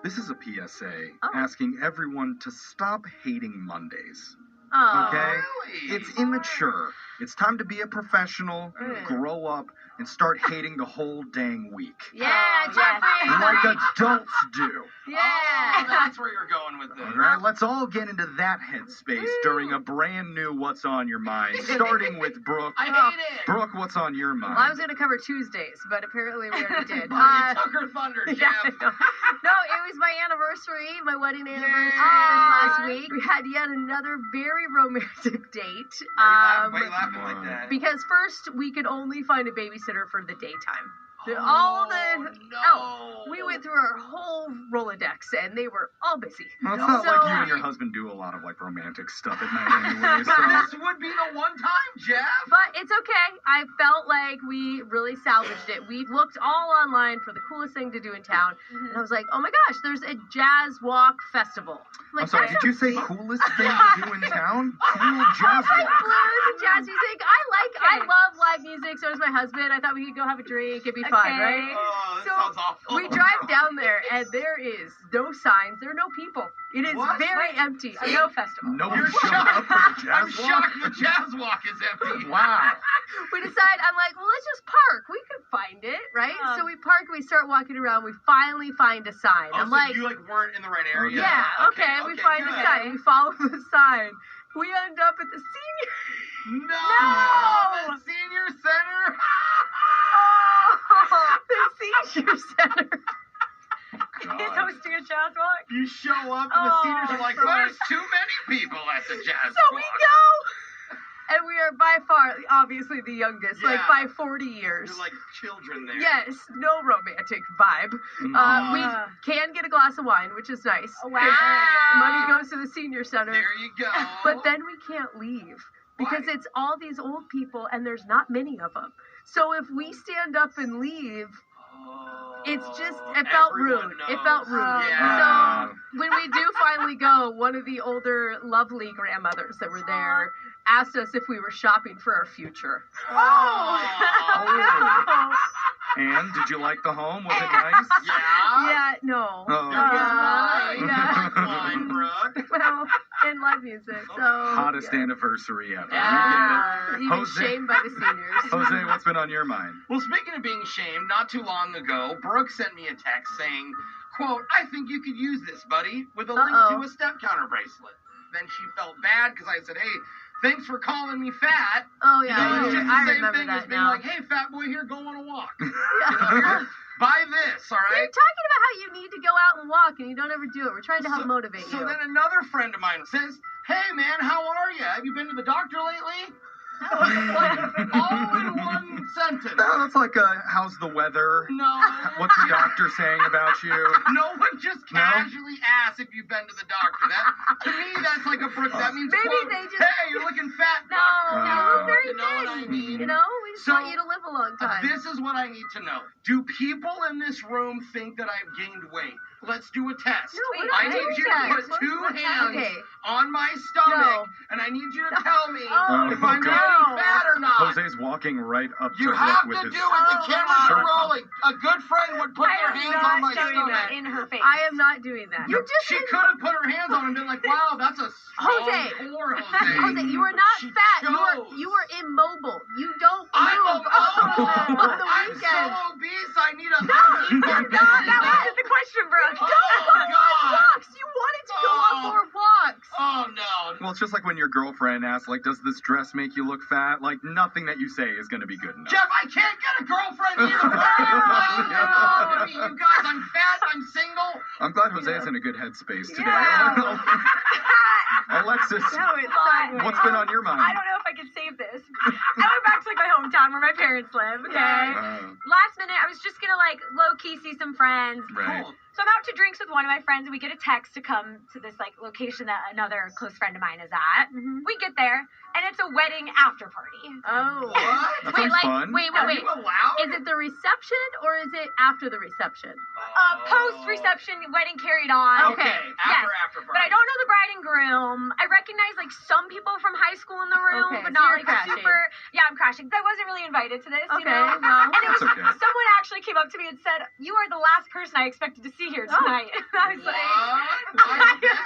This is a PSA Oh. asking everyone to stop hating Mondays. Oh. Okay? Really? It's immature. It's time to be a professional, grow up, and start hating the whole dang week. Yeah, Oh, Jeffrey. Like adults do. Yeah. Oh, that's where you're going with this. All right, let's all get into that headspace during a brand new What's on Your Mind, starting with Brooke. I hate it. Brooke, what's on your mind? Well, I was going to cover Tuesdays, but apparently we already did. Oh, you took her thunder, Yeah, Jeff. I know. No, it was my anniversary, my wedding anniversary Yay. was last week. We had yet another very romantic date. Why are you laughing like that? Because first, we could only find a babysitter for the daytime. We went through our whole Rolodex, and they were all busy. Well, it's not So- like you and your husband do a lot of like romantic stuff at night anyway, so. This would be the one time, Jeff. But it's okay. I felt like we really salvaged it. We looked all online for the coolest thing to do in town. And I was like, oh my gosh, there's a jazz walk festival. I'm sorry, did you say coolest thing to do in town? Cool jazz I like walk. blues and jazz music. I love live music. So does my husband. I thought we could go have a drink. It'd be fun, right? Oh, this So, sounds awful. We drive down there, and there is no signs. There are no people. It is What? very empty. So no festival. Nobody You're showed up for the I'm jazz walk? shocked the jazz walk is empty. Wow. We decide, I'm like, well, let's just park. We could find it, right? So we park, we start walking around. We finally find a sign. Oh, I'm so like, you weren't in the right area. yeah, okay. We find good. a sign. We follow the sign. We end up at the senior. No! No! The senior center? The senior center. He's hosting a jazz walk. You show up and the seniors are like, sorry. there's too many people at the jazz So walk. we go. And we are by far, obviously, the youngest, like Yeah. by 40 years. You're like children there. Yes, no romantic vibe. We can get a glass of wine, which is nice. Oh, wow. Money goes to the senior center. There you go. But then we can't leave because Why? it's all these old people and there's not many of them. So if we stand up and leave, it's just, it felt Everyone rude. knows. It felt rude. Yeah. So when we do finally go, one of the older, lovely grandmothers that were there asked us if we were shopping for our future. Oh. And did you like the home? Was it nice? Yeah? Yeah, no. Oh. There was wine. yeah. There was wine, Brooke. Well, and live music. So Hottest yeah. anniversary ever. Yeah. We Even Jose- shamed by the seniors. get it. Jose, what's been on your mind? Well, speaking of being shamed, not too long ago, Brooke sent me a text saying, quote, I think you could use this, buddy, with a link to a step counter bracelet. Then she felt bad because I said, hey, thanks for calling me fat. Oh You know, yeah, it's just the I same remember thing that as being now. like, hey, fat boy, here, go on a walk. You Yeah. know, here, buy this, all You're right? talking about how you need to go out and walk and you don't ever do it. We're trying to help motivate So you. then another friend of mine says, hey, man, how are you? Have you been to the doctor lately? All in one sentence. No, that's like how's the weather? No. What's the doctor saying about you? No one just casually asks if you've been to the doctor. That to me, that's like a Brooke. That means Maybe quote, they just- hey, you're looking fat. No, doctor." no, we're very You know what I thin. mean? You know, we just So, want you to live a long time. This is what I need to know. Do people in this room think that I've gained weight? Let's do a test. No, we're I not need doing you that. to put two hands Okay. on my stomach, No. and I need you to tell me Oh, if I'm God. getting fat or not. Jose's walking right up You to have Brooke to with do his it. The cameras shirt are off. rolling. A good friend would put their hands on my stomach. in her face. I am not doing that. You just She could have put her hands on him and been like, wow, that's a strong Jose. core, Jose. Jose, you are not She fat. chose. You are immobile. You don't I'm move on the I'm weekend. so obese, I need a That wasn't the question, Brooke. Oh, Go on God. walks. You wanted to go on Oh. more walks. Oh, no. Well, it's just like when your girlfriend asks, like, does this dress make you look fat? Like, nothing that you say is going to be good enough. Jeff, I can't get a girlfriend either. You guys, I'm fat, I'm single. I'm glad Jose's in a good headspace today. Yeah. Alexis, No, it's sideways. what's been on your mind? I don't know if I can save this. I went back to like my hometown where my parents live. Okay. Last minute, I was just gonna like low key see some friends. Right. Cool. So I'm out to drinks with one of my friends, and we get a text to come to this like location that another close friend of mine is at. We get there, and it's a wedding after party. Oh. What? That Wait, sounds fun. wait. Are you allowed? Is it the reception or is it after the reception? Post reception, wedding carried on. Okay. Yes. After party. But I don't know the bride and groom. I recognize like some people from high school in the room, Okay, but so not you're like crashing. super. Yeah, I'm crashing. But I wasn't really invited to this, you Okay, know. well, And it was That's okay. someone actually came up to me and said, "You are the last person I expected to see KFC here tonight. I was What? like, Why is that?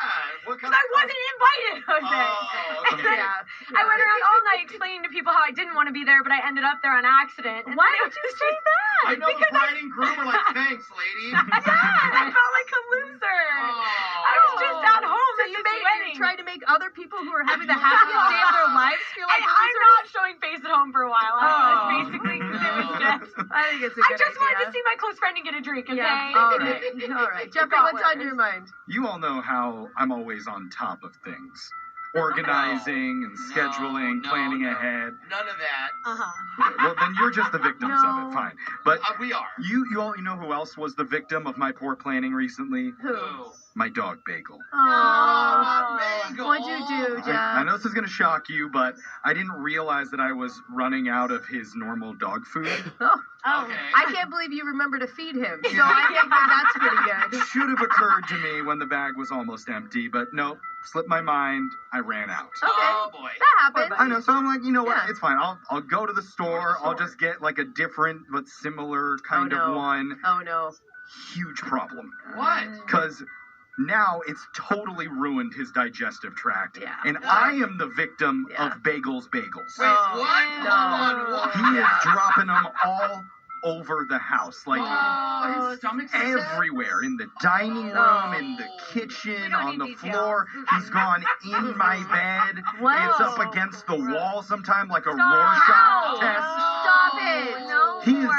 What kind because I wasn't invited, Jose. Oh, And then I went around all night explaining to people how I didn't want to be there, but I ended up there on accident. And Why then did you say that? I know the bride and groom are like, thanks, lady. I felt like a loser. I was just at home So at you this wedding. trying to make other people who are having the happiest day of their lives feel like And I'm not showing face at home for a while. I was basically, because it was just. I think it's a I good just wanted to idea. see my close friend and get a drink, okay? Yeah. All right. All right. Jeffrey, what's on your mind? You all know how I'm always on top of things. Organizing and scheduling, planning ahead. None of that. Uh-huh. Well, then you're just the victims of No. it. Fine. But We are. you all know who else was the victim of my poor planning recently? Who? My dog, Bagel. Oh. Bagel. What'd you do, Jeff? I know this is going to shock you, but I didn't realize that I was running out of his normal dog food. Oh. Okay. I can't believe you remember to feed him. So I think that's pretty good. Should have occurred to me when the bag was almost empty, but nope, slipped my mind. I ran out. Okay. Oh, boy. That happened. I know, so I'm like, you know what? Yeah. It's fine. I'll go to the store. I'll just get like a different but similar kind no. of one. Oh no. Huge problem. What? Because now it's totally ruined his digestive tract. Yeah. And I am the victim Yeah. of Bagel's Bagels. Wait, Oh, what? no. Hold on, what? He is dropping them all over the house. Like, Oh, his stomach's upset? everywhere, in the dining room, Oh. in the kitchen, We don't on the need details. floor. He's gone in my bed. Wow. It's up against the wall sometime like a Stop. Rorschach test. Stop it. No He's more.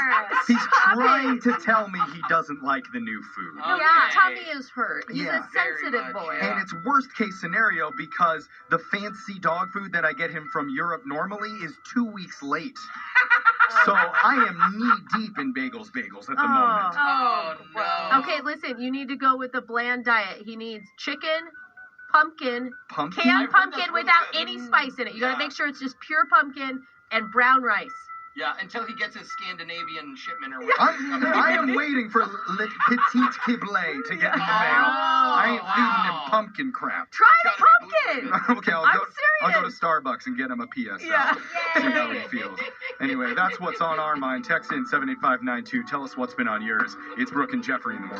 he's trying to tell me he doesn't like the new food. Okay. Yeah, Tommy is hurt. He's Yeah. a sensitive Very much, boy. yeah. And it's worst case scenario because the fancy dog food that I get him from Europe normally is 2 weeks late. So I am knee deep in Bagels at the moment. Oh, no. Okay, listen, you need to go with the bland diet. He needs chicken, pumpkin, Pumpkin? canned I've heard pumpkin that's really without good. any spice in it. You gotta Yeah. make sure it's just pure pumpkin and brown rice. Yeah, until he gets his Scandinavian shipment or whatever. I am waiting for Le Petit Kibble to get in the mail. I ain't feeding him pumpkin crap. Try the Gotta be pumpkin! Okay, I'm I'll go to serious. Starbucks and get him a PSL. Yeah. See how he feels. Anyway, that's what's on our mind. Text in 78592. Tell us what's been on yours. It's Brooke and Jeffrey in the morning.